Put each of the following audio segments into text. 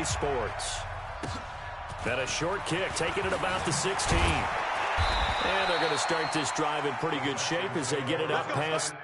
EA Sports. And a short kick, taking it about the 16. And they're going to start this drive in pretty good shape as they get it up past.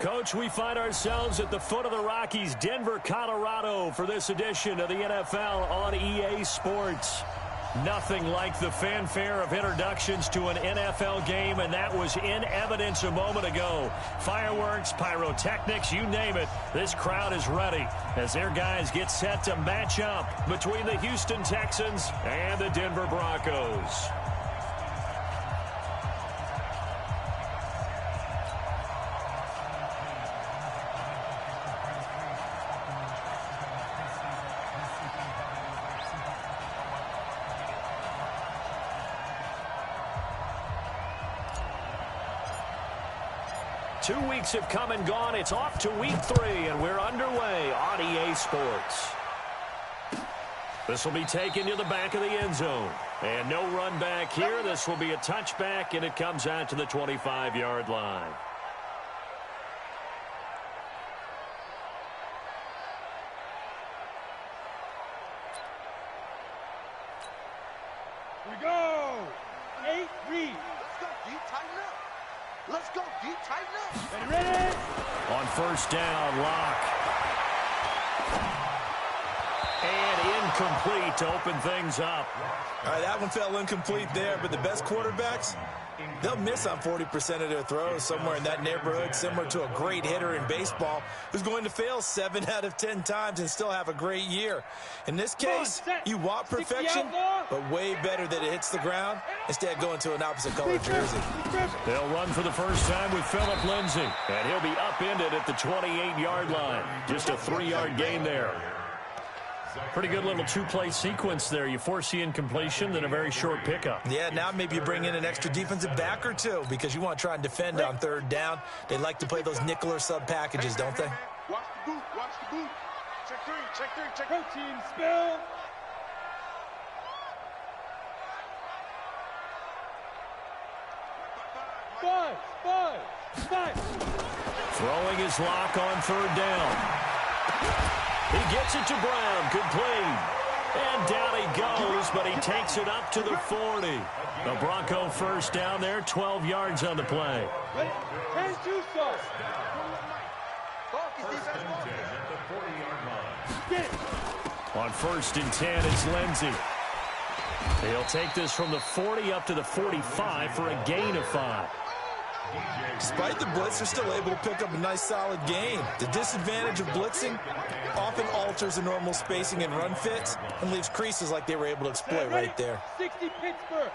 Coach, we find ourselves at the foot of the Rockies, Denver, Colorado, for this edition of the NFL on EA Sports. Nothing like the fanfare of introductions to an NFL game, and that was in evidence a moment ago. Fireworks, pyrotechnics, you name it, this crowd is ready as their guys get set to match up between the Houston Texans and the Denver Broncos. Two weeks have come and gone. It's off to week 3, and we're underway on EA Sports. This will be taken to the back of the end zone. And no run back here. This will be a touchback, and it comes out to the 25-yard line. Here we go. 8 read. Let's go, D. Tighten up. Let's go, D. Tighten up. Ready? On first down, Lock. And incomplete to open things up. All right, that one fell incomplete there, but the best quarterbacks, they'll miss on 40% of their throws, somewhere in that neighborhood, similar to a great hitter in baseball who's going to fail 7 out of 10 times and still have a great year. In this case, you want perfection, but way better that it hits the ground instead of going to an opposite color jersey. They'll run for the first time with Phillip Lindsay, and he'll be upended at the 28-yard line. Just a 3-yard gain there. Pretty good little two-play sequence there. You force the incompletion, then a very short pickup. Yeah, now maybe you bring in an extra defensive back or two because you want to try and defend on third down. They like to play those nickel or sub packages, don't they? Watch the boot. Watch the boot. Check 3. Check 3. Check 3. Protein spill. Five. Throwing his Lock on third down. He gets it to Brown, complete. And down he goes, but he takes it up to the 40. The Bronco first down there, 12 yards on the play. Ready? 10-2 sauce. Get it. On 1st and 10, it's Lindsey. He'll take this from the 40 up to the 45 for a gain of 5. Despite the blitz, they're still able to pick up a nice, solid gain. The disadvantage of blitzing often alters the normal spacing and run fits and leaves creases like they were able to exploit right there. 60 Pittsburgh.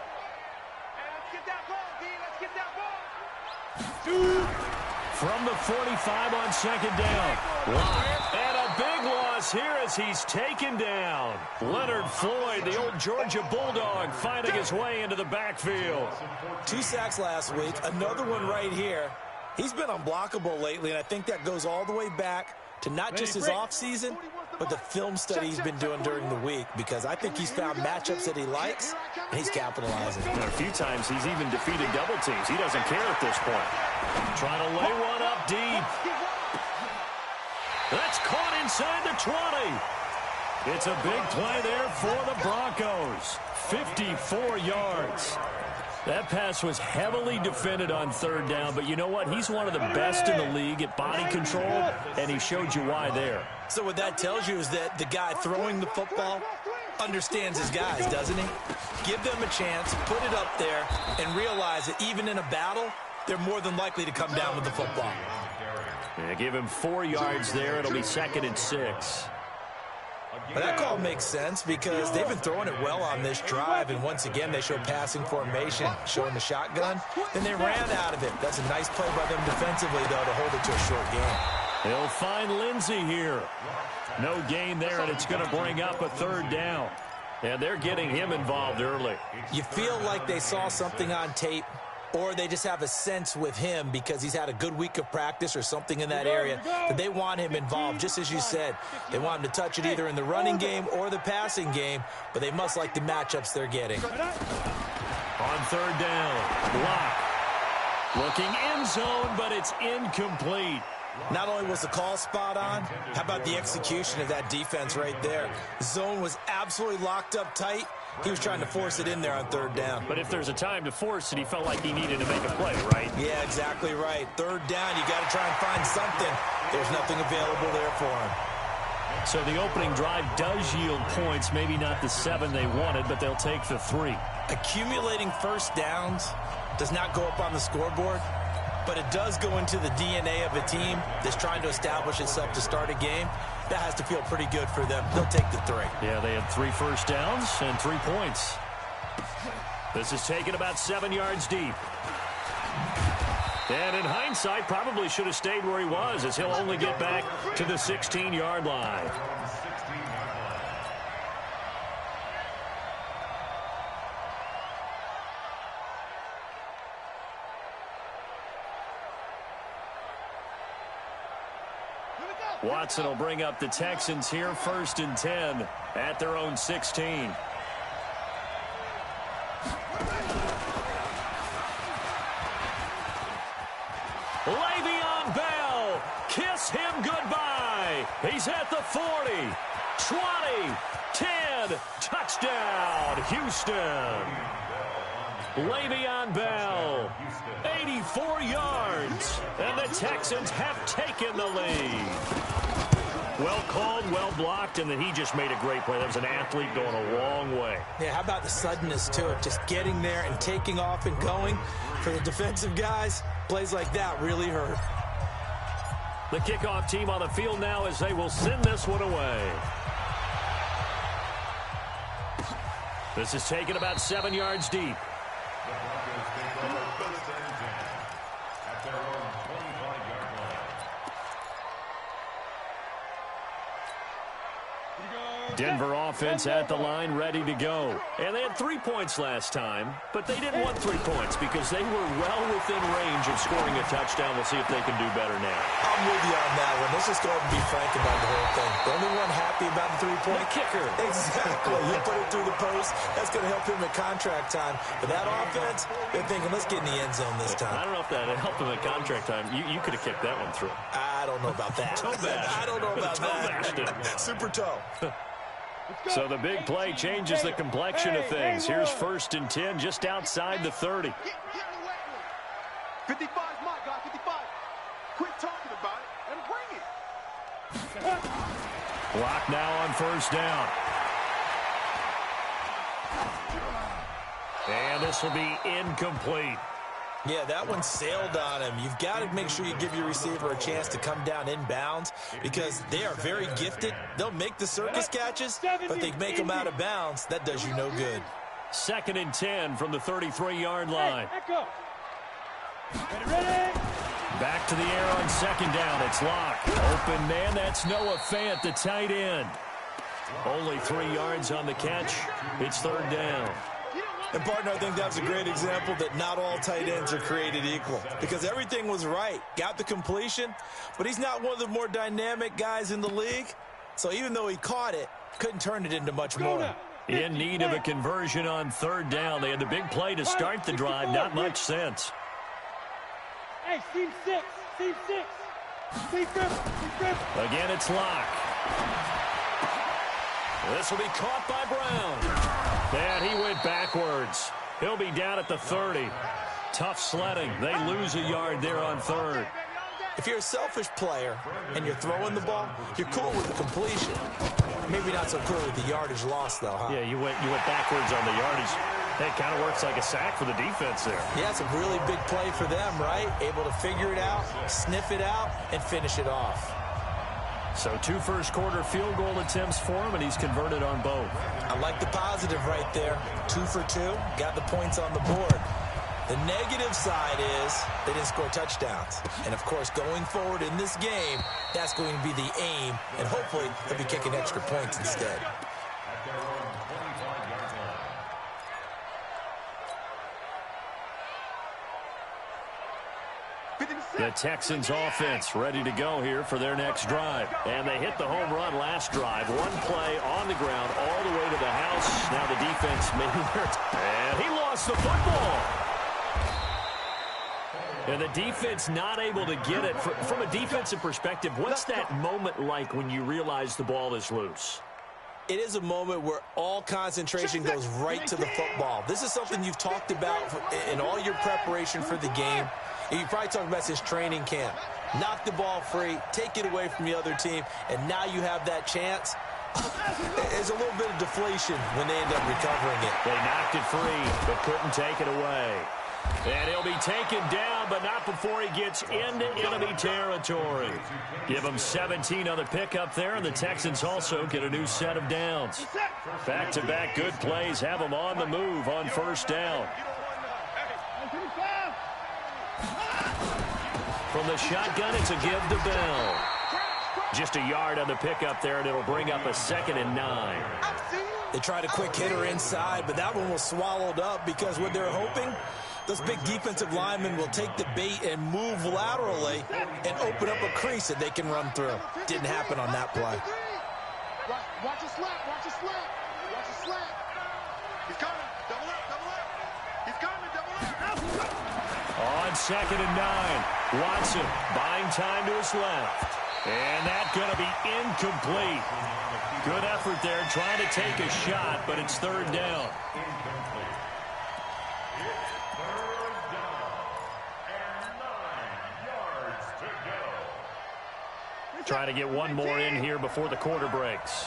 Let's get that ball, D. Let's get that ball. 2. From the 45 on 2nd down. Lock. And a big loss here as he's taken down. Leonard Floyd, the old Georgia Bulldog, finding his way into the backfield. 2 sacks last week, another one right here. He's been unblockable lately, and I think that goes all the way back to not just his offseason, but the film study he's been doing during the week, because I think he's found matchups that he likes, and he's capitalizing. And a few times he's even defeated double teams. He doesn't care at this point. Trying to lay one up deep. That's caught inside the 20. It's a big play there for the Broncos. 54 yards. That pass was heavily defended on 3rd down, but you know what? He's one of the best in the league at body control, and he showed you why there. So what that tells you is that the guy throwing the football understands his guys, doesn't he? Give them a chance, put it up there, and realize that even in a battle, they're more than likely to come down with the football. Yeah, give him 4 yards there. It'll be 2nd and 6. But that call makes sense because they've been throwing it well on this drive, and once again they show passing formation, showing the shotgun. Then they ran out of it. That's a nice play by them defensively, though, to hold it to a short game. He'll find Lindsey here. No gain there, and it's going to bring up a 3rd down. And they're getting him involved early. You feel like they saw something on tape, or they just have a sense with him because he's had a good week of practice or something in that area that they want him involved. Just as you said, they want him to touch it either in the running game or the passing game, but they must like the matchups they're getting. On 3rd down, Lock. Looking end zone, but it's incomplete. Not only was the call spot on, how about the execution of that defense right there? The zone was absolutely locked up tight. He was trying to force it in there on 3rd down. But if there's a time to force it, he felt like he needed to make a play, right? Yeah, exactly right. 3rd down, you got to try and find something. There's nothing available there for him. So the opening drive does yield points, maybe not the 7 they wanted, but they'll take the 3. Accumulating first downs does not go up on the scoreboard, but it does go into the DNA of a team that's trying to establish itself to start a game. That has to feel pretty good for them. They'll take the 3. Yeah, they had 3 first downs and 3 points. This is taken about 7 yards deep. And in hindsight, probably should have stayed where he was, as he'll only get back to the 16-yard line. Watson will bring up the Texans here, 1st and 10 at their own 16. Le'Veon Bell, kiss him goodbye. He's at the 40, 20, 10, touchdown, Houston. Le'Veon Bell, 84 yards, and the Texans have taken the lead. Well called, well blocked, and then he just made a great play. That was an athlete going a long way. Yeah, how about the suddenness to it? Just getting there and taking off and going. For the defensive guys, plays like that really hurt. The kickoff team on the field now as they will send this one away. This is taken about 7 yards deep. Denver offense at the line, ready to go. And they had 3 points last time, but they didn't want 3 points because they were well within range of scoring a touchdown. We'll see if they can do better now. I'm with you on that one. Let's just go ahead and be frank about the whole thing. The only one happy about the 3-point kicker. Exactly. You put it through the post. That's going to help him at contract time. But that offense, they're thinking, let's get in the end zone this time. I don't know if that helped him at contract time. You could have kicked that one through. I don't know about that. I don't know about that. Super toe. So the big play changes the complexion of things. Here's 1st and 10 just outside the 30. 55's my guy, 55. Quit talking about it and bring it. Clock now on 1st down. And this will be incomplete. Yeah, that one sailed on him. You've got to make sure you give your receiver a chance to come down inbounds because they are very gifted. They'll make the circus catches, but they make them out of bounds. That does you no good. 2nd and 10 from the 33-yard line. Back to the air on 2nd down. It's Locke. Open man, that's Noah Fant, the tight end. Only 3 yards on the catch. It's 3rd down. And, partner, I think that was a great example that not all tight ends are created equal because everything was right. Got the completion, but he's not one of the more dynamic guys in the league. So even though he caught it, couldn't turn it into much more. In need of a conversion on 3rd down. They had the big play to start the drive. Not much sense. Hey, team 6. Team 6. Team 5. Again, it's Locke. This will be caught by Brown. And he went backwards. He'll be down at the 30. Tough sledding. They lose a yard there on 3rd. If you're a selfish player and you're throwing the ball, you're cool with the completion. Maybe not so cool with the yardage loss, though, huh? Yeah, you went backwards on the yardage. Hey, it kind of works like a sack for the defense there. Yeah, it's a really big play for them, right? Able to figure it out, sniff it out, and finish it off. So 2 first-quarter field goal attempts for him, and he's converted on both. I like the positive right there. 2 for 2, got the points on the board. The negative side is they didn't score touchdowns. And, of course, going forward in this game, that's going to be the aim, and hopefully they'll be kicking extra points instead. The Texans offense ready to go here for their next drive. And they hit the home run last drive. 1 play on the ground all the way to the house. Now the defense maybe and he lost the football. And the defense not able to get it. From a defensive perspective, what's that moment like when you realize the ball is loose? It is a moment where all concentration goes right to the football. This is something you've talked about in all your preparation for the game. You probably talked about this training camp. Knock the ball free, take it away from the other team, and now you have that chance. There's a little bit of deflation when they end up recovering it. They knocked it free, but couldn't take it away. And he'll be taken down, but not before he gets into enemy territory. Give him 17 on the pickup there, and the Texans also get a new set of downs. Back-to-back good plays have them on the move on 1st down. From the shotgun, it's a give to Bell. Just a yard on the pickup there, and it'll bring up a 2nd and 9. They tried a quick hitter inside, but that one was swallowed up because what they're hoping, those big defensive linemen will take the bait and move laterally and open up a crease that they can run through. Didn't happen on that play. Watch a slap, watch a slap, watch a slap. He's coming, double up. He's coming, double up. On 2nd and 9, Watson buying time to his left. And that's going to be incomplete. Good effort there trying to take a shot, but it's 3rd down. Trying to get one more in here before the quarter breaks.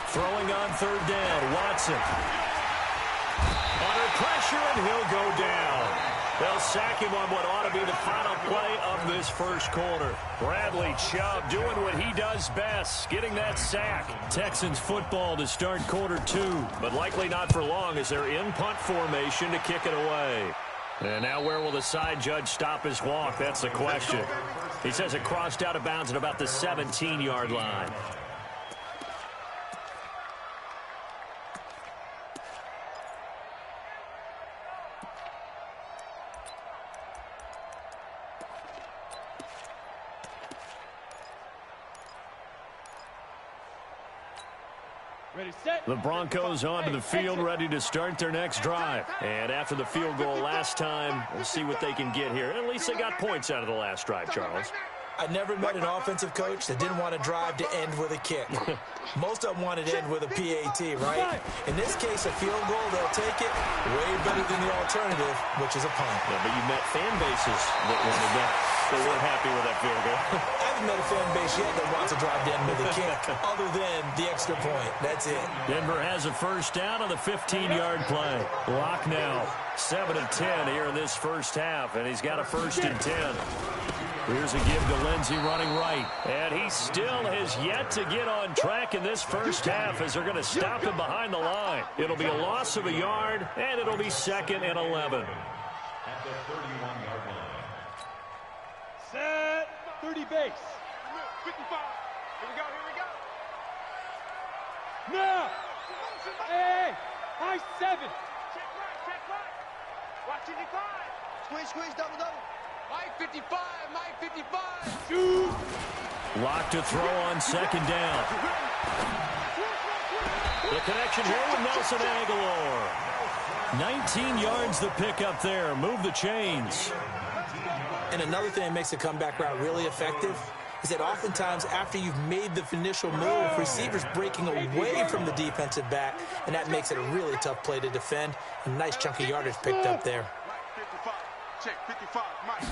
Throwing on 3rd down, Watson. Under pressure, and he'll go down. They'll sack him on what ought to be the final play of this 1st quarter. Bradley Chubb doing what he does best, getting that sack. Texans football to start quarter 2, but likely not for long as they're in punt formation to kick it away. And now where will the side judge stop his walk? That's the question. He says it crossed out of bounds at about the 17-yard line. Ready, set. The Broncos onto the field, ready to start their next drive. And after the field goal last time, we'll see what they can get here. At least they got points out of the last drive, Charles. I never met an offensive coach that didn't want to drive to end with a kick. Most of them wanted to end with a PAT, right? In this case, a field goal, they'll take it way better than the alternative, which is a punt. Yeah, but you met fan bases that wanted that. They weren't happy with that field goal. I haven't met a fan base yet that wants to drive to end with a kick, other than the extra point. That's it. Denver has a first down on the 15-yard play. Lock now. 7 of 10 here in this first half, and he's got a 1st and 10. Here's a give to Lindsey running right. And he still has yet to get on track in this first half as they're going to stop him behind the line. It'll be a loss of a yard, and it'll be 2nd and 11. At the 31-yard line. Set. 30 base. 55. Here we go, here we go. Now. Hey, high 7. Check right. Watch 55. Squeeze, double. Mike 55, Mike 55. Shoot. Lock to throw on 2nd down. The connection here with Nelson Aguilar. 19 yards the pickup there. Move the chains. And another thing that makes a comeback route really effective is that oftentimes after you've made the initial move, receivers breaking away from the defensive back, and that makes it a really tough play to defend. A nice chunk of yardage picked up there. Check 55, Mike.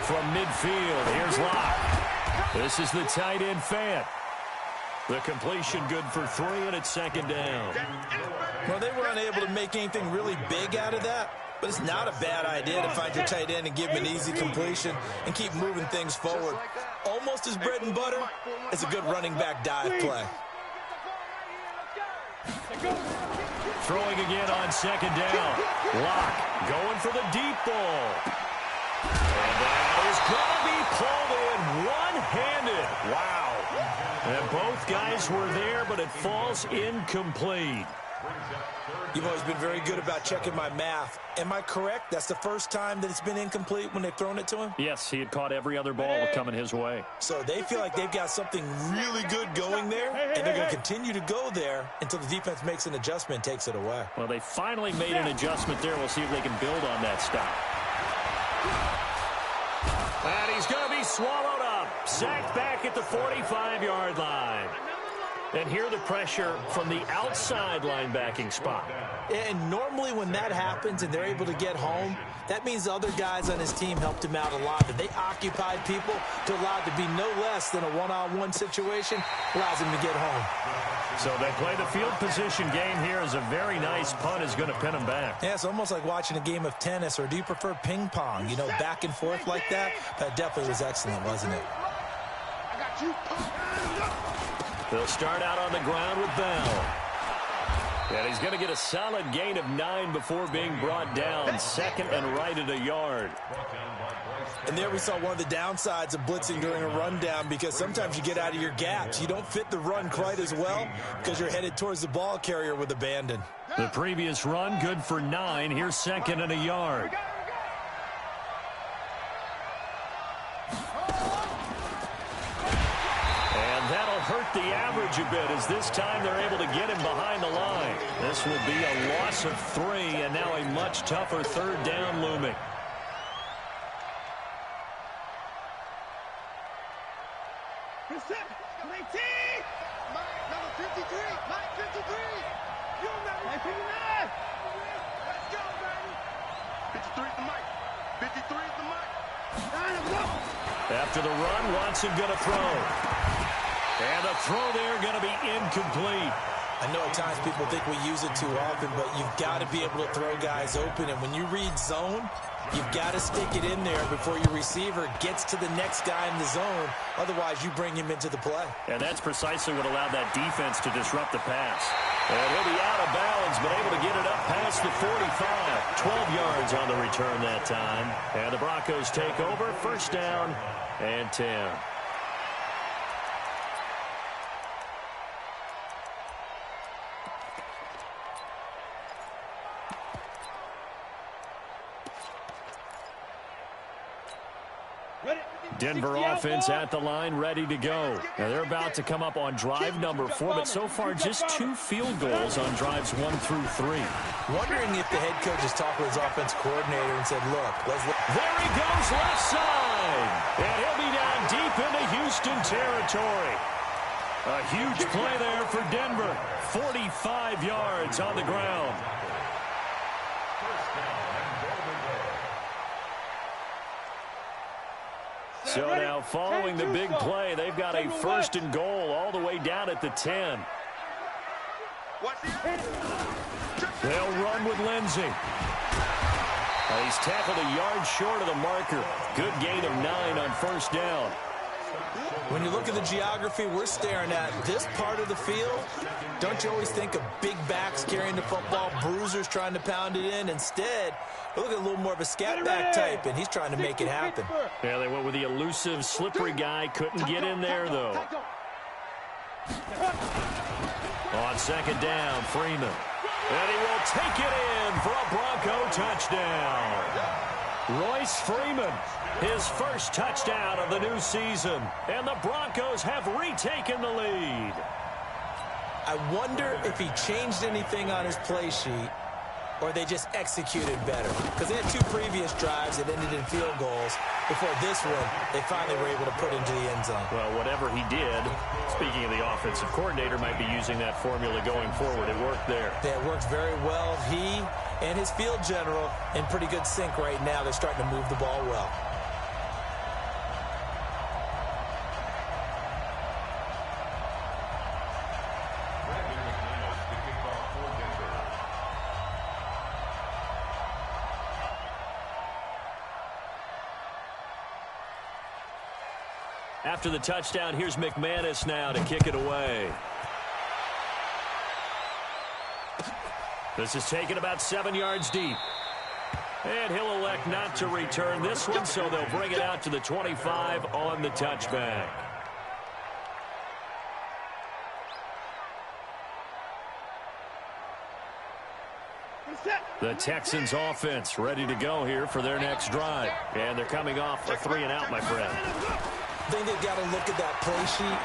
From midfield, here's Locke. This is the tight end Fant. The completion good for 3, and it's 2nd down. Well, they were unable to make anything really big out of that, but it's not a bad idea to find your tight end and give him an easy completion and keep moving things forward. Almost as bread and butter as a good running back dive play. Throwing again on 2nd down. Locke going for the deep ball. And that is going to be pulled in one-handed. Wow. And both guys were there, but it falls incomplete. You've always been very good about checking my math. Am I correct? That's the first time that it's been incomplete when they've thrown it to him? Yes, he had caught every other ball coming his way. So they feel like they've got something really good going there, and they're going to continue to go there until the defense makes an adjustment and takes it away. Well, they finally made an adjustment there. We'll see if they can build on that stop. And he's going to be swallowed up. Sacked back at the 45-yard line. And here the pressure from the outside linebacking spot. And normally when that happens and they're able to get home, that means the other guys on his team helped him out a lot. That they occupied people to allow it to be no less than a one-on-one situation, allows him to get home. So they play the field position game here as a very nice punt is going to pin him back. Yeah, it's almost like watching a game of tennis, or do you prefer ping pong? You know, back and forth like that? That definitely was excellent, wasn't it? I got you. They'll start out on the ground with Bell. And he's going to get a solid gain of 9 before being brought down. 2nd and right at a yard. And there we saw one of the downsides of blitzing during a rundown, because sometimes you get out of your gaps. You don't fit the run quite as well because you're headed towards the ball carrier with abandon. The previous run good for 9. Here's 2nd and a yard. Hurt the average a bit as this time they're able to get him behind the line. This will be a loss of 3, and now a much tougher 3rd down looming. Mike, number 53. Mike 53. You remember? Mike 59. Let's go, baby. 53 is the Mike. 53 is the Mike. After the run, Watson going to throw. And the throw there going to be incomplete. I know at times people think we use it too often, but you've got to be able to throw guys open. And when you read zone, you've got to stick it in there before your receiver gets to the next guy in the zone. Otherwise, you bring him into the play. And that's precisely what allowed that defense to disrupt the pass. And he'll be out of bounds, but able to get it up past the 45. 12 yards on the return that time. And the Broncos take over. 1st down and 10. Ready? Denver offense at the line, ready to go. Now they're about to come up on drive number 4, but so far just 2 field goals on drives 1 through 3. Wondering if the head coach has talked with his offense coordinator and said, look, there he goes left side. And he'll be down deep into Houston territory. A huge play there for Denver. 45 yards on the ground. So now following the big play, they've got a 1st and goal all the way down at the 10. They'll run with Lindsey. He's tackled a yard short of the marker. Good gain of 9 on 1st down. When you look at the geography we're staring at, this part of the field, don't you always think of big backs carrying the football, bruisers trying to pound it in? Instead, look at a little more of a scat back type, and he's trying to make it happen. Yeah, they went with the elusive, slippery guy. Couldn't get in there, though. On 2nd down, Freeman. And he will take it in for a Bronco touchdown. Royce Freeman, his 1st touchdown of the new season. And the Broncos have retaken the lead. I wonder if he changed anything on his play sheet or they just executed better. Because they had 2 previous drives that ended in field goals. Before this one, they finally were able to put into the end zone. Well, whatever he did, speaking of the offensive coordinator, might be using that formula going forward. It worked there. It worked very well. He and his field general in pretty good sync right now. They're starting to move the ball well. After the touchdown, here's McManus now to kick it away. This is taken about 7 yards deep. And he'll elect not to return this one, so they'll bring it out to the 25 on the touchback. The Texans offense ready to go here for their next drive. And they're coming off a 3-and-out, my friend. I think they've got to look at that play sheet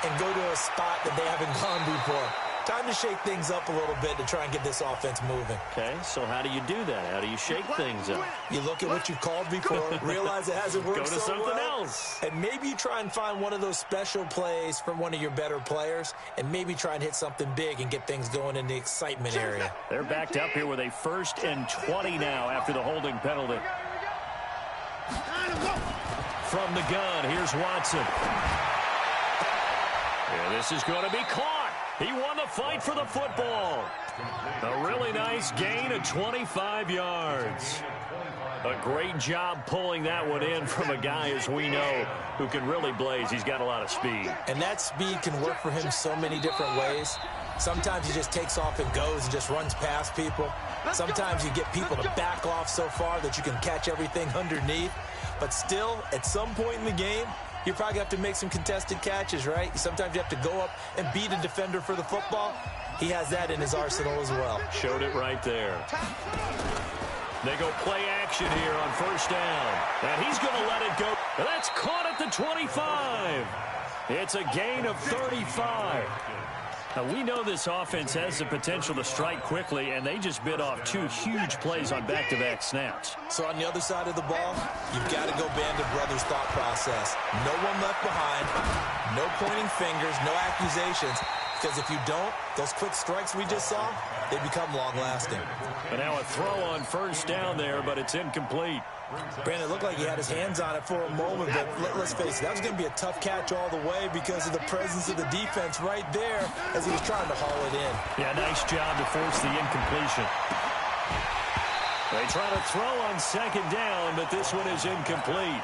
and go to a spot that they haven't gone before. Time to shake things up a little bit to try and get this offense moving. Okay, so how do you do that? How do you shake things up? You look at what you've called before, realize it hasn't worked so well. Go to something else. And maybe you try and find one of those special plays from one of your better players, and maybe try and hit something big and get things going in the excitement area. They're backed up here with a 1st and 20 now after the holding penalty. From the gun, here's Watson. Yeah, this is going to be caught. He won the fight for the football. A really nice gain of 25 yards. A great job pulling that one in from a guy, as we know, who can really blaze. He's got a lot of speed. And that speed can work for him so many different ways. Sometimes he just takes off and goes and just runs past people. Sometimes you get people to back off so far that you can catch everything underneath. But still, at some point in the game, you probably have to make some contested catches, right? Sometimes you have to go up and beat a defender for the football. He has that in his arsenal as well. Showed it right there. They go play action here on 1st down. And he's going to let it go. That's caught at the 25. It's a gain of 35. Now, we know this offense has the potential to strike quickly, and they just bit off 2 huge plays on back-to-back snaps. So on the other side of the ball, you've got to go band of brothers thought process. No one left behind, no pointing fingers, no accusations, because if you don't, those quick strikes we just saw, they become long-lasting. And now a throw on 1st down there, but it's incomplete. Brandon, it looked like he had his hands on it for a moment, but let's face it, that was going to be a tough catch all the way because of the presence of the defense right there as he was trying to haul it in. Yeah, nice job to force the incompletion. They try to throw on 2nd down, but this one is incomplete.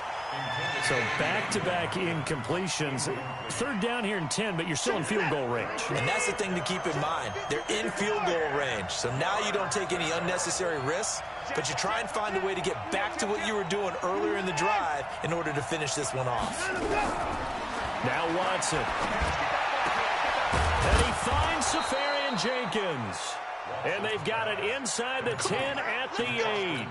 So back-to-back incompletions. 3rd down here in 10, but you're still in field goal range. And that's the thing to keep in mind. They're in field goal range. So now you don't take any unnecessary risks, but you try and find a way to get back to what you were doing earlier in the drive in order to finish this one off. Now Watson. And he finds Safarian Jenkins. And they've got it inside the 10 at the 8.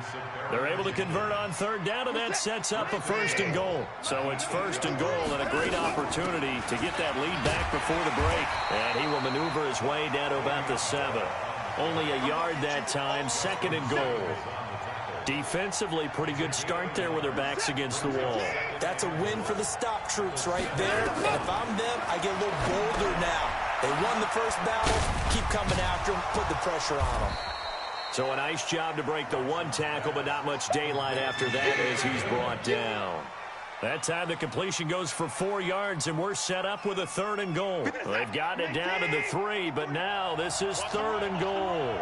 They're able to convert on third down, and that sets up a first and goal. So it's first and goal and a great opportunity to get that lead back before the break. And he will maneuver his way down to about the 7. Only a yard that time, second and goal. Defensively, pretty good start there with their backs against the wall. That's a win for the stop troops right there. And if I'm them, I get a little bolder now. They won the first battle. Keep coming after them. Put the pressure on them. So a nice job to break the one tackle, but not much daylight after that as he's brought down. That time the completion goes for 4 yards, and we're set up with a third and goal. They've gotten it down to the 3, but now this is third and goal.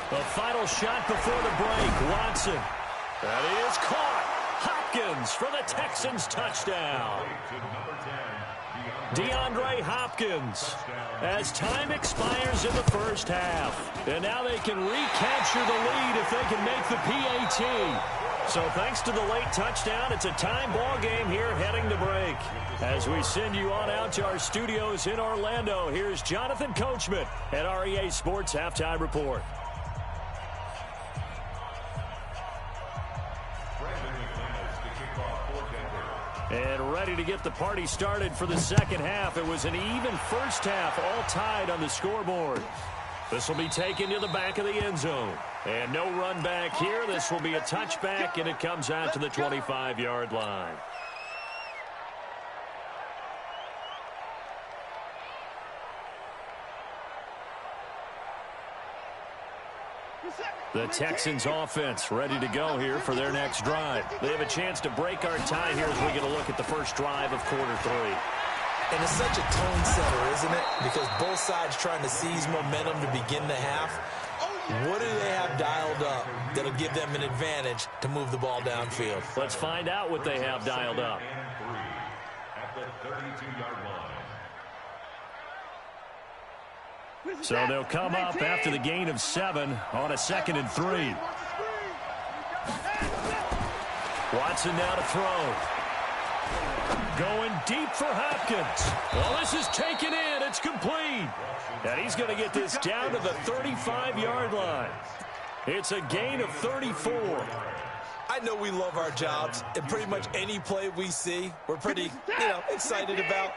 The final shot before the break, Watson. That is caught. Hopkins for the Texans touchdown. DeAndre Hopkins as time expires in the first half. And now they can recapture the lead if they can make the PAT. So thanks to the late touchdown, it's a time ball game here heading to break. As we send you on out to our studios in Orlando, here's Jonathan Coachman at our EA Sports Halftime Report. And ready to get the party started for the second half. It was an even first half, all tied on the scoreboard. This will be taken to the back of the end zone. And no run back here. This will be a touchback, and it comes out to the 25-yard line. The Texans offense ready to go here for their next drive. They have a chance to break our tie here as we get a look at the first drive of quarter 3. And it's such a tone setter, isn't it? Because both sides trying to seize momentum to begin the half. What do they have dialed up that'll give them an advantage to move the ball downfield? Let's find out what they have dialed up. So they'll come up after the gain of 7 on a 2nd and 3. Watson now to throw. Going deep for Hopkins. Well, this is taken in. It's complete. And he's going to get this down to the 35-yard line. It's a gain of 34. I know we love our jobs, and pretty much any play we see, we're pretty, excited about.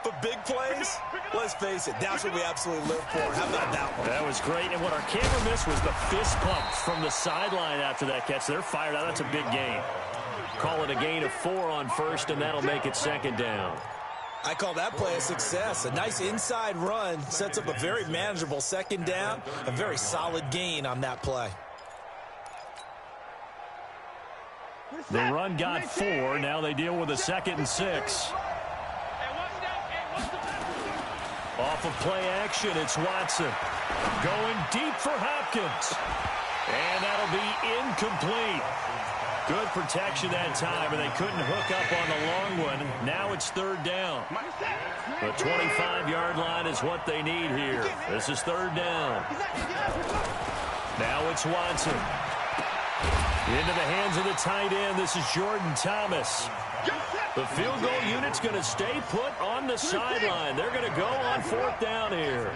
But big plays, let's face it, that's what we absolutely live for. How about that one? That was great. And what our camera missed was the fist pumps from the sideline after that catch. They're fired out. That's a big gain. Call it a gain of 4 on first, and that'll make it second down. I call that play a success. A nice inside run sets up a very manageable second down. A very solid gain on that play. The run got 4. Now they deal with a 2nd and 6. Off of play action, it's Watson. Going deep for Hopkins. And that'll be incomplete. Good protection that time, and they couldn't hook up on the long one. Now it's third down. The 25-yard line is what they need here. This is third down. Now it's Watson. Into the hands of the tight end. This is Jordan Thomas. The field goal unit's going to stay put on the sideline. They're going to go on 4th down here.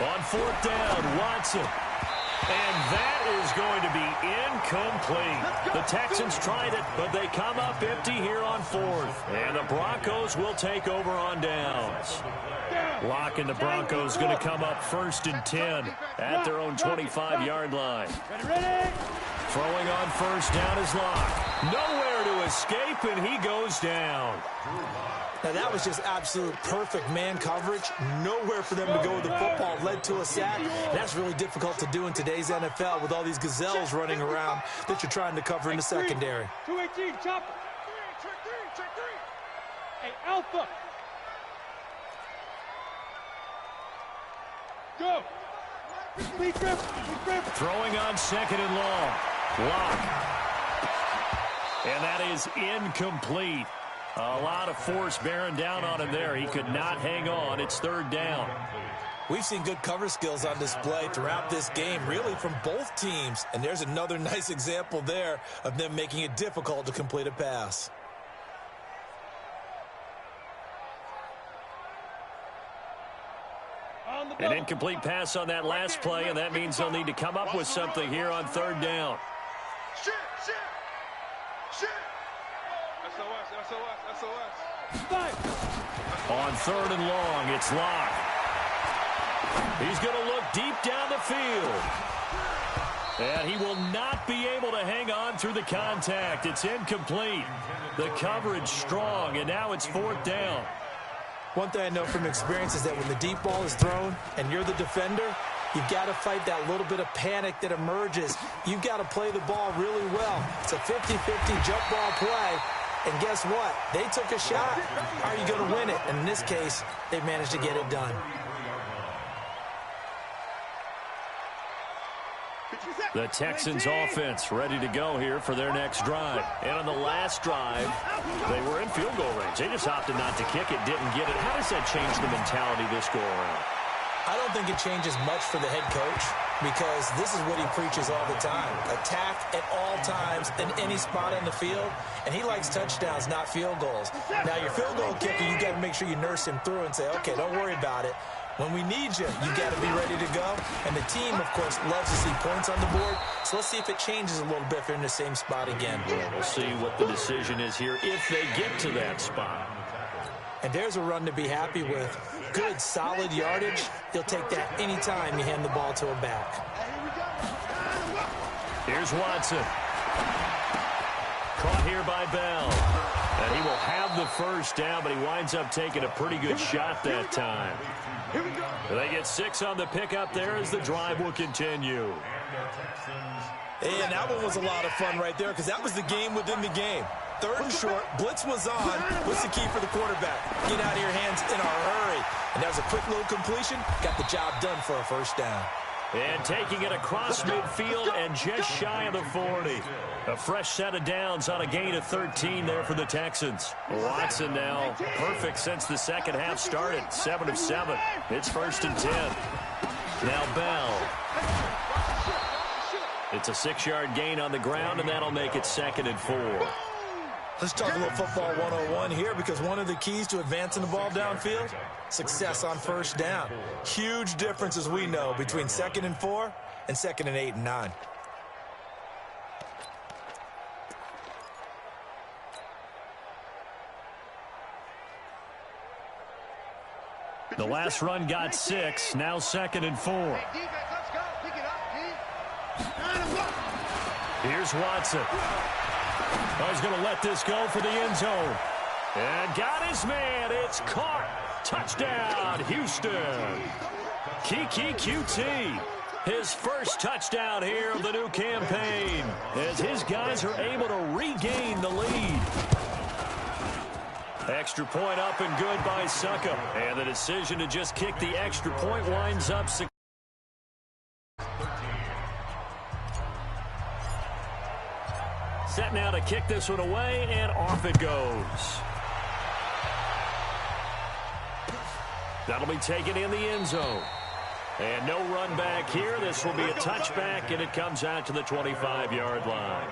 On 4th down, Watson. And that is going to be incomplete. The Texans tried it, but they come up empty here on 4th. And the Broncos will take over on downs. Locke and the Broncos going to come up 1st and 10 at their own 25-yard line. Throwing on 1st down is Locke. Nowhere to escape, and he goes down. Now, that was just absolute perfect man coverage. Nowhere for them to go with the football. Led to a sack. That's really difficult to do in today's NFL with all these gazelles running around that you're trying to cover in the secondary. 218, chopper. Check 3. Hey, Alpha. Go. Lead grip. Throwing on 2nd and long. Locke. And that is incomplete. A lot of force bearing down on him there. He could not hang on. It's third down. We've seen good cover skills on display throughout this game, really from both teams. And there's another nice example there of them making it difficult to complete a pass. An incomplete pass on that last play, and that means they'll need to come up with something here on third down. On third and long, it's Locke. He's going to look deep down the field. And he will not be able to hang on through the contact. It's incomplete. The coverage strong, and now it's fourth down. One thing I know from experience is that when the deep ball is thrown and you're the defender, you've got to fight that little bit of panic that emerges. You've got to play the ball really well. It's a 50-50 jump ball play. And guess what? They took a shot. How are you going to win it? And in this case, they managed to get it done. The Texans offense ready to go here for their next drive. And on the last drive, they were in field goal range. They just opted not to kick it, didn't get it. How does that change the mentality this go around? I don't think it changes much for the head coach because this is what he preaches all the time. Attack at all times in any spot on the field. And he likes touchdowns, not field goals. Now, your field goal kicker, you got to make sure you nurse him through and say, okay, don't worry about it. When we need you, you got to be ready to go. And the team, of course, loves to see points on the board. So let's see if it changes a little bit if they're in the same spot again. Well, we'll see what the decision is here if they get to that spot. And there's a run to be happy with. Good, solid yardage. He'll take that anytime you hand the ball to a back. Here's Watson. Caught here by Bell. And he will have the first down, but he winds up taking a pretty good shot that time. They get 6 on the pickup there as the drive will continue. And that one was a lot of fun right there because that was the game within the game. Third and short, blitz was on. What's the key for the quarterback? Get out of your hands in a hurry. And that was a quick little completion. Got the job done for a first down. And taking it across midfield and just shy of the 40. A fresh set of downs on a gain of 13 there for the Texans. Watson now perfect since the second half started. 7 of 7. It's first and 10. Now Bell. It's a 6-yard gain on the ground, and that'll make it 2nd and 4. Let's talk a little football 101 here because one of the keys to advancing the ball downfield, success on first down. Huge difference, as we know, between 2nd and 4 and 2nd and 8 and 9. The last run got 6, now 2nd and 4. Here's Watson. Oh, he's going to let this go for the end zone. And got his man. It's caught. Touchdown, Houston. Kiki QT. His first touchdown here of the new campaign as his guys are able to regain the lead. Extra point up and good by Suckup. And the decision to just kick the extra point winds up successful. Set now to kick this one away, and off it goes. That'll be taken in the end zone. And no run back here. This will be a touchback, and it comes out to the 25-yard line.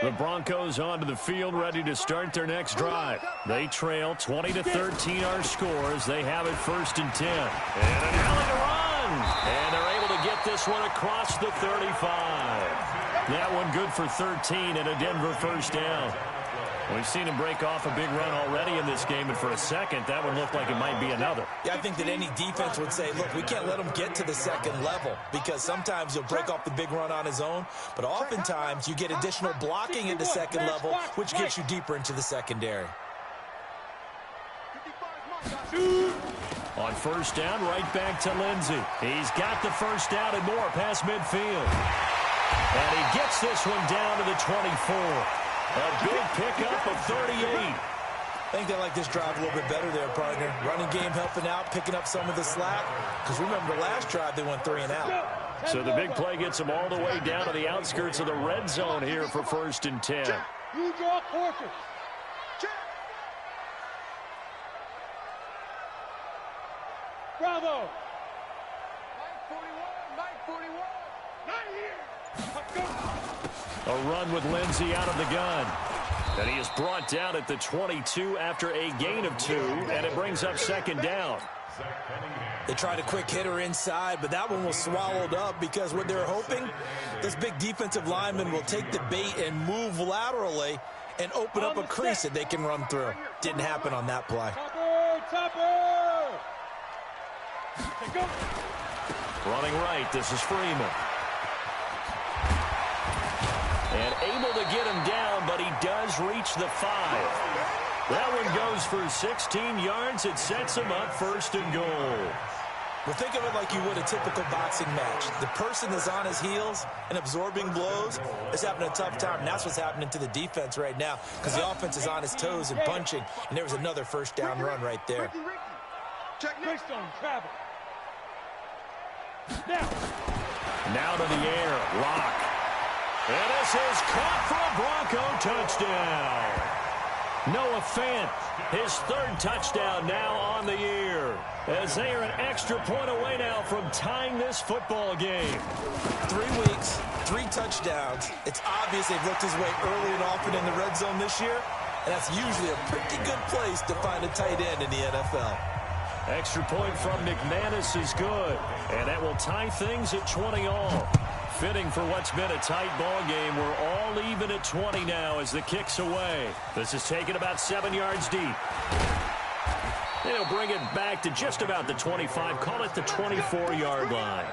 The Broncos onto the field, ready to start their next drive. They trail 20-13 our score as they have it 1st and 10. And an alley to run. And they're able to get this one across the 35. That one good for 13 and a Denver first down. We've seen him break off a big run already in this game, and for a second, that one looked like it might be another. Yeah, I think that any defense would say, look, we can't let him get to the second level because sometimes he'll break off the big run on his own, but oftentimes you get additional blocking into second level, which gets you deeper into the secondary. On first down, right back to Lindsey. He's got the first down and more past midfield. And he gets this one down to the 24. A big pickup of 38. I think they like this drive a little bit better there, partner. Running game helping out, picking up some of the slack. Because remember, the last drive they went 3 and out. So the big play gets them all the way down to the outskirts of the red zone here for 1st and 10. You draw quarters. Bravo. Mike 41. Not here. A run with Lindsey out of the gun. And he is brought down at the 22 after a gain of 2, and it brings up 2nd down. They tried a quick hitter inside, but that one was swallowed up because what they're hoping, this big defensive lineman will take the bait and move laterally and open up a crease that they can run through. Didn't happen on that play. Topper. Go. Running right, this is Freeman. And able to get him down, but he does reach the 5. That one goes for 16 yards. It sets him up 1st and goal. Well, think of it like you would a typical boxing match. The person that's on his heels and absorbing blows is having a tough time, and that's what's happening to the defense right now because the offense is on his toes and punching, and there was another 1st down run right there. Greystone, travel. Now to the air, Rock. And this is caught for a Bronco touchdown. Noah Fant, his 3rd touchdown now on the year. As they are an extra point away now from tying this football game. 3 weeks, 3 touchdowns. It's obvious they've looked his way early and often in the red zone this year, and that's usually a pretty good place to find a tight end in the NFL. Extra point from McManus is good, and that will tie things at 20 all. Fitting for what's been a tight ball game. We're all even at 20 now as the kick's away. This is taken about 7 yards deep. And he'll bring it back to just about the 25. Call it the 24-yard line.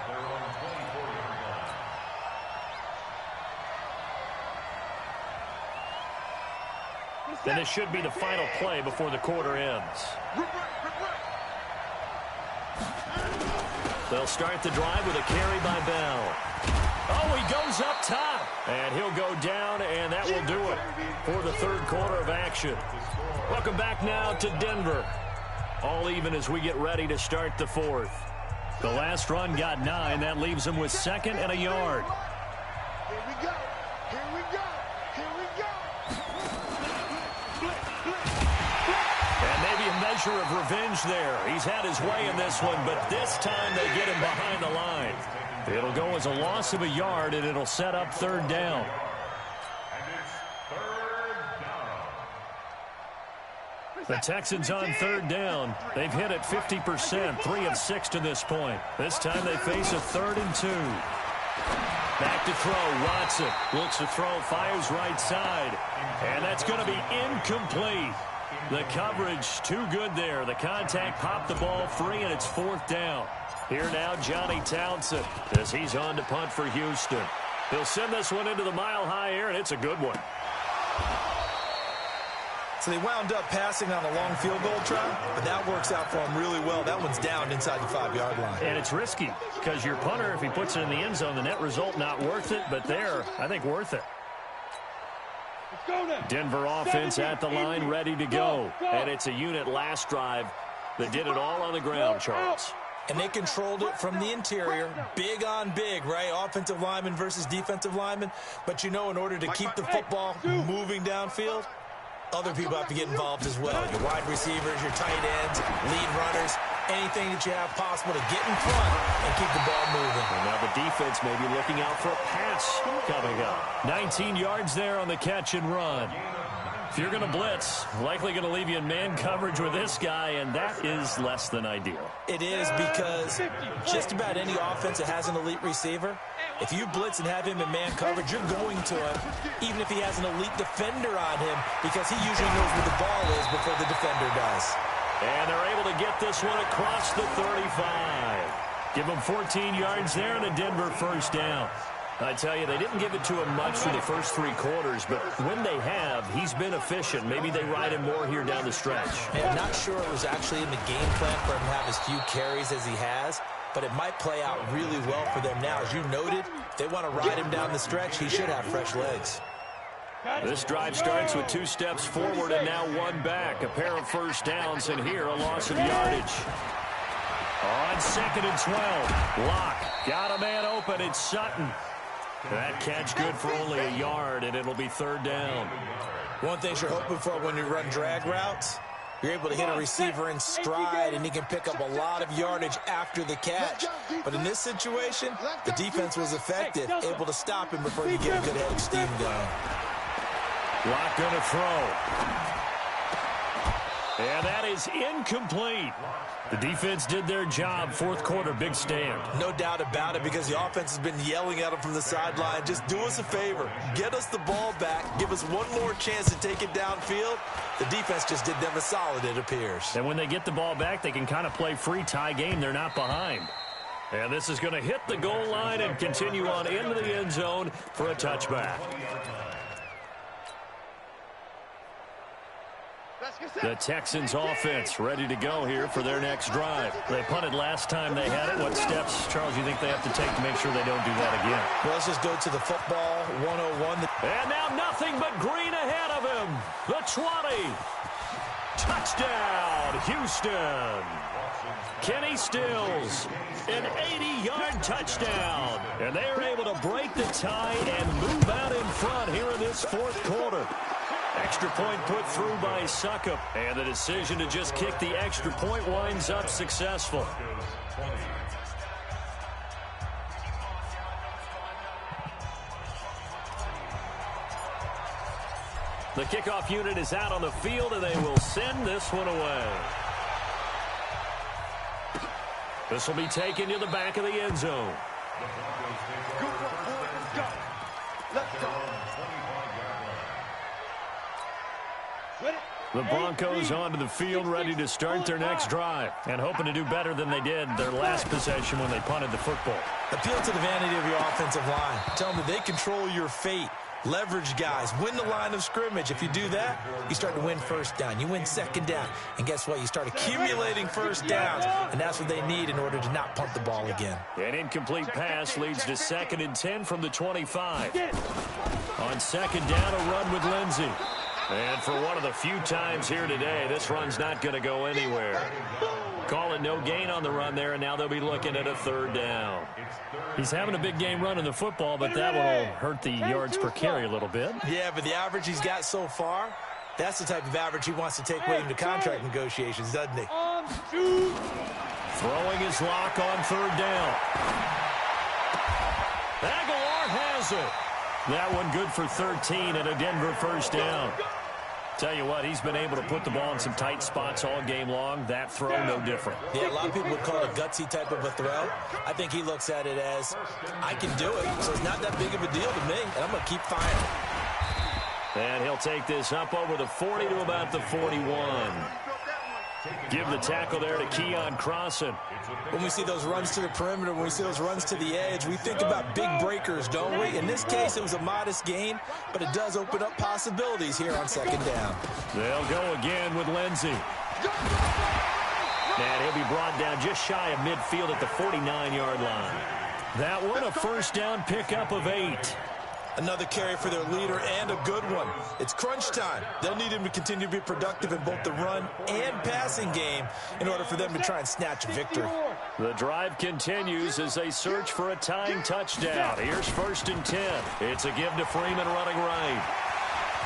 And this should be the final play before the quarter ends. They'll start the drive with a carry by Bell. Oh, he goes up top. And he'll go down, and that will do it for the 3rd quarter of action. Welcome back now to Denver. All even as we get ready to start the 4th. The last run got 9. That leaves them with 2nd and a yard. Here we go. Here we go. Here we go. And maybe a measure of revenge there. He's had his way in this one, but this time they get him behind the line. It'll go as a loss of a yard, and it'll set up 3rd down. The Texans on 3rd down. They've hit it 50%, 3 of 6 to this point. This time they face a 3rd and 2. Back to throw. Watson looks to throw, fires right side. And that's going to be incomplete. The coverage too good there. The contact popped the ball free, and it's 4th down. Here now, Johnny Townsend, as he's on to punt for Houston. He'll send this one into the mile-high air, and it's a good one. So they wound up passing on a long field goal try, but that works out for them really well. That one's down inside the 5-yard line. And it's risky because your punter, if he puts it in the end zone, the net result not worth it, but there, I think worth it. Denver offense at the line, ready to go. And it's a unit last drive that did it all on the ground, Charles. And they controlled it from the interior, big on big, right? Offensive lineman versus defensive lineman. But, you know, in order to keep the football moving downfield, other people have to get involved as well. Your wide receivers, your tight ends, lead runners, anything that you have possible to get in front and keep the ball moving. And now the defense may be looking out for a pass coming up. 19 yards there on the catch and run. If you're going to blitz, likely going to leave you in man coverage with this guy, and that is less than ideal. It is, because just about any offense that has an elite receiver, if you blitz and have him in man coverage, you're going to him, even if he has an elite defender on him, because he usually knows where the ball is before the defender does. And they're able to get this one across the 35. Give him 14 yards there and a Denver 1st down. I tell you, they didn't give it to him much for the first 3 quarters, but when they have, he's been efficient. Maybe they ride him more here down the stretch. I'm not sure it was actually in the game plan for him to have as few carries as he has, but it might play out really well for them now. As you noted, if they want to ride him down the stretch, he should have fresh legs. This drive starts with 2 steps forward and now 1 back. A pair of first downs, and here a loss of yardage. On 2nd and 12, Locke got a man open. It's Sutton. That catch good for only a yard, and it'll be 3rd down. One thing you're hoping for when you run drag routes, you're able to hit a receiver in stride, and he can pick up a lot of yardage after the catch. But in this situation, the defense was effective, able to stop him before you get a good head of steam going. Locke going to throw. And that is incomplete. The defense did their job. 4th quarter, big stand. No doubt about it, because the offense has been yelling at them from the sideline. Just do us a favor. Get us the ball back. Give us one more chance to take it downfield. The defense just did them a solid, it appears. And when they get the ball back, they can kind of play free tie game. They're not behind. And this is going to hit the goal line and continue on into the end zone for a touchback. The Texans offense ready to go here for their next drive. They punted last time they had it. What steps, Charles, you think they have to take to make sure they don't do that again? Well, let's just go to the football 101. And now nothing but green ahead of him. The 20. Touchdown, Houston. Kenny Stills, an 80-yard touchdown. And they are able to break the tie and move out in front here in this 4th quarter. Extra point put through by Suckup. And the decision to just kick the extra point winds up successful. The kickoff unit is out on the field, and they will send this one away. This will be taken to the back of the end zone. Let's go. The Broncos onto the field, ready to start their next drive, and hoping to do better than they did their last possession when they punted the football. Appeal to the vanity of your offensive line. Tell them that they control your fate. Leverage guys. Win the line of scrimmage. If you do that, you start to win first down. You win second down. And guess what? You start accumulating first downs, and that's what they need in order to not punt the ball again. An incomplete pass leads to 2nd and 10 from the 25. On 2nd down, a run with Lindsey. And for one of the few times here today, this run's not going to go anywhere. Call it no gain on the run there, and now they'll be looking at a 3rd down. He's having a big game running the football, but that will hurt the yards per carry a little bit. Yeah, but the average he's got so far, that's the type of average he wants to take with him to contract negotiations, doesn't he? Throwing his Lock on 3rd down. Aguilar has it. That one good for 13 and a Denver first down. Tell you what, he's been able to put the ball in some tight spots all game long. That throw, no different. Yeah, a lot of people would call it a gutsy type of a throw. I think he looks at it as, I can do it, so it's not that big of a deal to me, and I'm going to keep firing. And he'll take this up over the 40 to about the 41. Give the tackle there to Keon Crossan. When we see those runs to the perimeter, when we see those runs to the edge, we think about big breakers, don't we? In this case, it was a modest gain, but it does open up possibilities here on 2nd down. They'll go again with Lindsey. And he'll be brought down just shy of midfield at the 49-yard line. That one, a first down pickup of 8. Another carry for their leader, and a good one. It's crunch time. They'll need him to continue to be productive in both the run and passing game in order for them to try and snatch a victory. The drive continues as they search for a tying touchdown. Here's 1st and 10. It's a give to Freeman running right.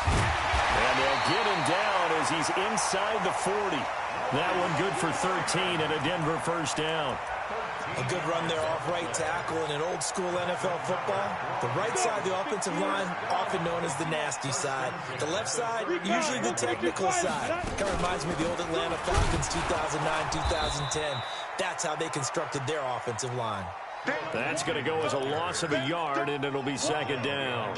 And they'll get him down as he's inside the 40. That one good for 13 and a Denver first down. A good run there off right tackle in an old-school NFL football. The right side of the offensive line, often known as the nasty side. The left side, usually the technical side. Kind of reminds me of the old Atlanta Falcons 2009-2010. That's how they constructed their offensive line. That's going to go as a loss of a yard, and it'll be 2nd down.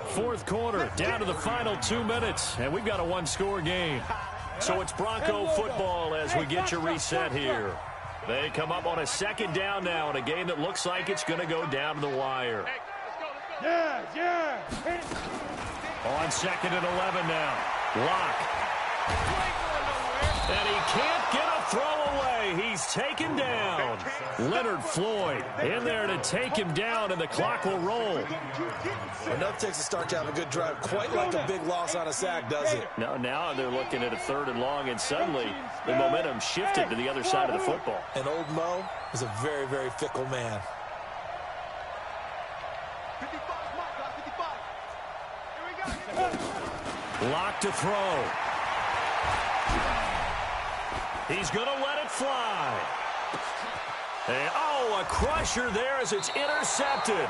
4th quarter, down to the final 2 minutes, and we've got a one-score game. So it's Bronco football as we get you reset here. They come up on a 2nd down now in a game that looks like it's going to go down to the wire. On 2nd and 11 now. Lock. And he can't get a throw away. He's taken down. Leonard Floyd in there to take him down, and the clock will roll. Enough Texas start to have a good drive. Quite like a big loss on a sack, does it? No, now they're looking at a 3rd and long, and suddenly the momentum shifted to the other side of the football. And old Mo is a very, very fickle man. 55, mark, 55. Here we go. Lock to throw. He's going to let it fly. And, oh, a crusher there as it's intercepted.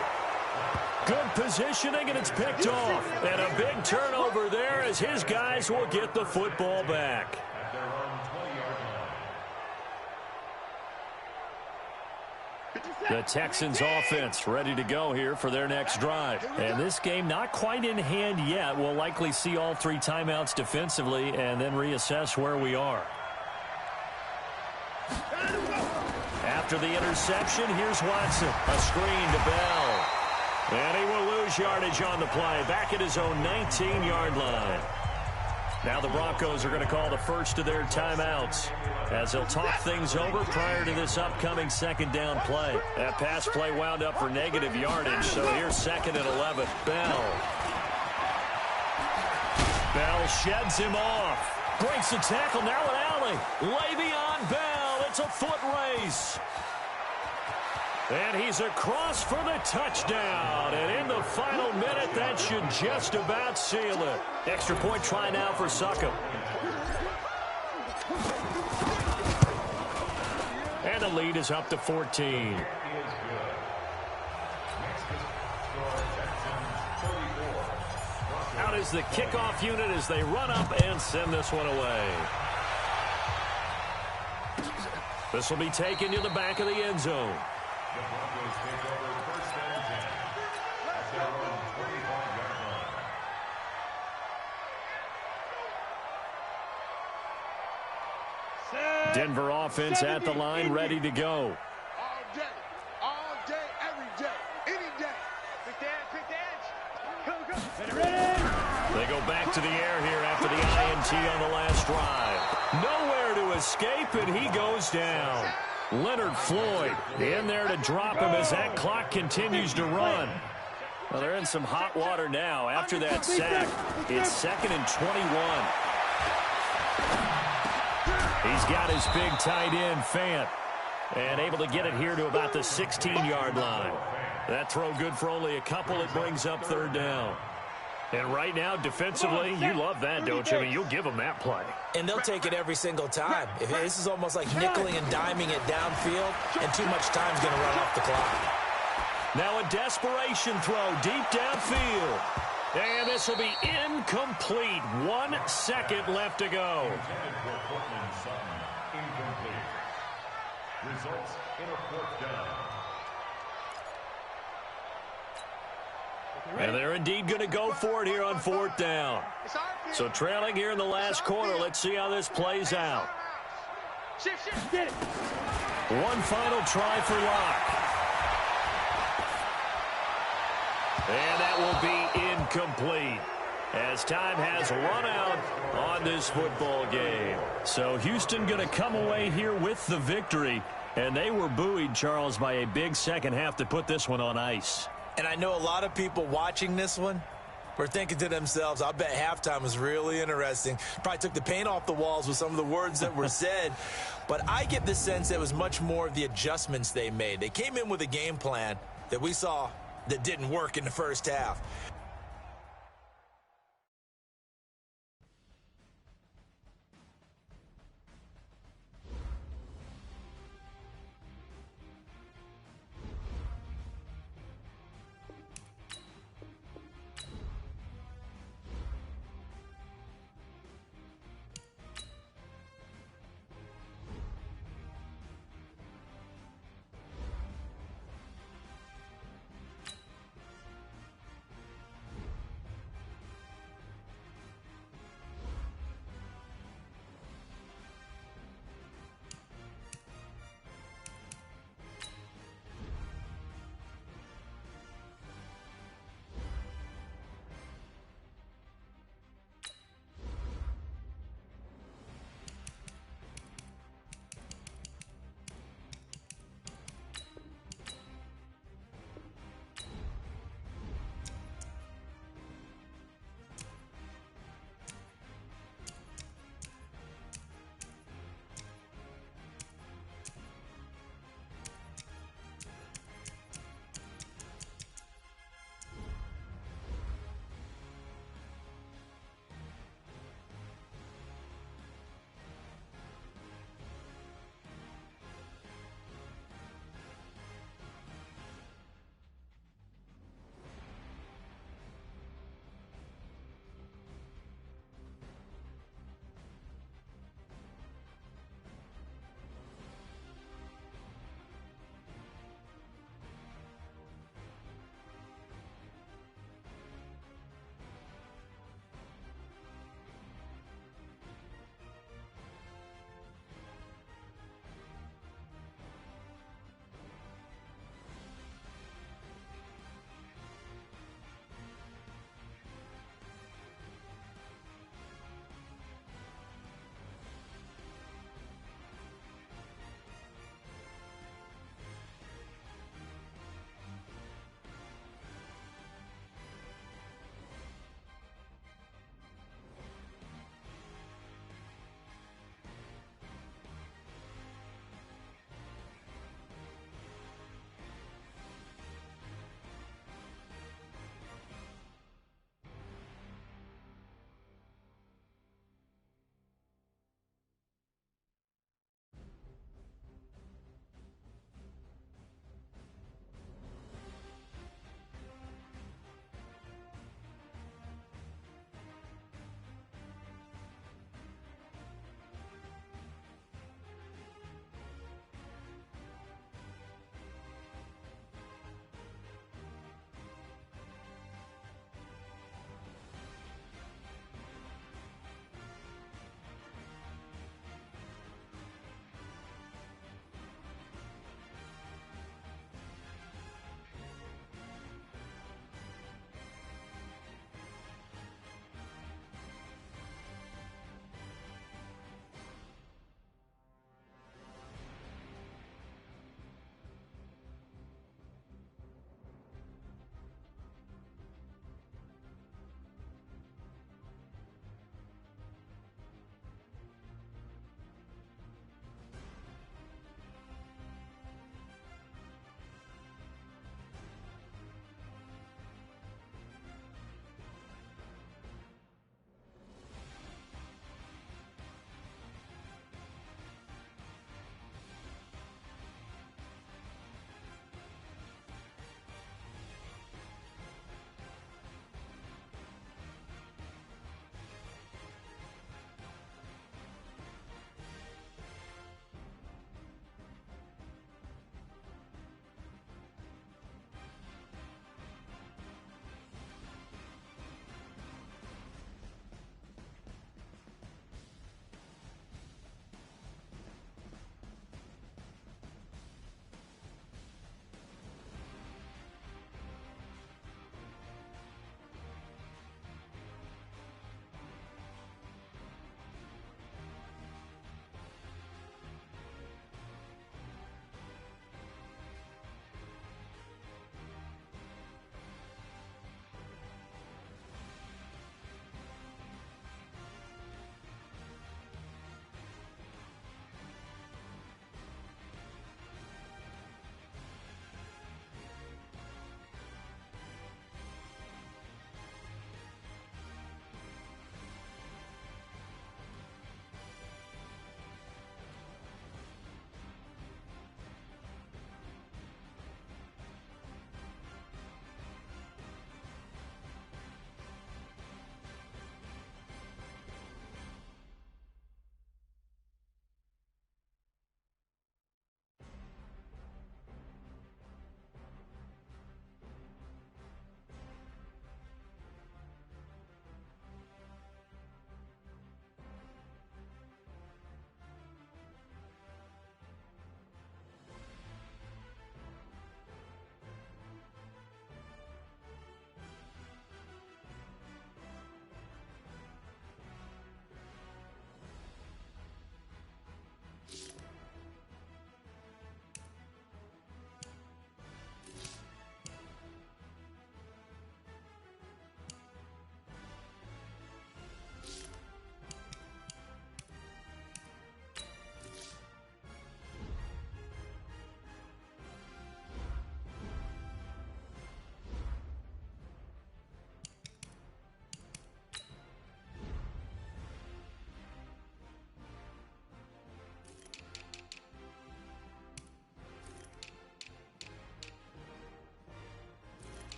Good positioning, and it's picked off. And a big turnover there as his guys will get the football back. The Texans offense ready to go here for their next drive. And this game not quite in hand yet. We'll likely see all 3 timeouts defensively and then reassess where we are. After the interception, here's Watson. A screen to Bell. And he will lose yardage on the play. Back at his own 19-yard line. Now the Broncos are going to call the first of their timeouts as they'll talk things over prior to this upcoming 2nd down play. That pass play wound up for negative yardage, so here's 2nd and 11. Bell. Bell sheds him off. Breaks the tackle, now an alley. Le'Veon Bell, it's a foot race. And he's across for the touchdown. And in the final minute, that should just about seal it. Extra point try now for Succop. And the lead is up to 14. Out is the kickoff unit as they run up and send this one away. This will be taken to the back of the end zone. The Broncos take over 1st and 10. At their own 25-yard line. Denver offense at the line, ready to go. All day, every day, any day. Quick dance. Go. They go back to the air here after the INT on the last drive. Nowhere to escape, and he goes down. Leonard Floyd in there to drop him as that clock continues to run. Well, they're in some hot water now. After that sack, it's 2nd and 21. He's got his big tight end, Fant, and able to get it here to about the 16-yard line. That throw good for only a couple. It brings up 3rd down. And right now, defensively, you love that, don't you? I mean, you'll give them that play. And they'll take it every single time. This is almost like nickeling and diming it downfield, and too much time's going to run off the clock. Now a desperation throw deep downfield. And this will be incomplete. 1 second left to go. Results in a 4th down. And they're indeed going to go for it here on 4th down. So trailing here in the last quarter. Let's see how this plays out. Get it. One final try for Locke. And that will be incomplete as time has run out on this football game. So Houston going to come away here with the victory. And they were buoyed, Charles, by a big second half to put this one on ice. And I know a lot of people watching this one were thinking to themselves, I bet halftime was really interesting. Probably took the paint off the walls with some of the words that were said. But I get the sense that it was much more of the adjustments they made. They came in with a game plan that we saw that didn't work in the first half.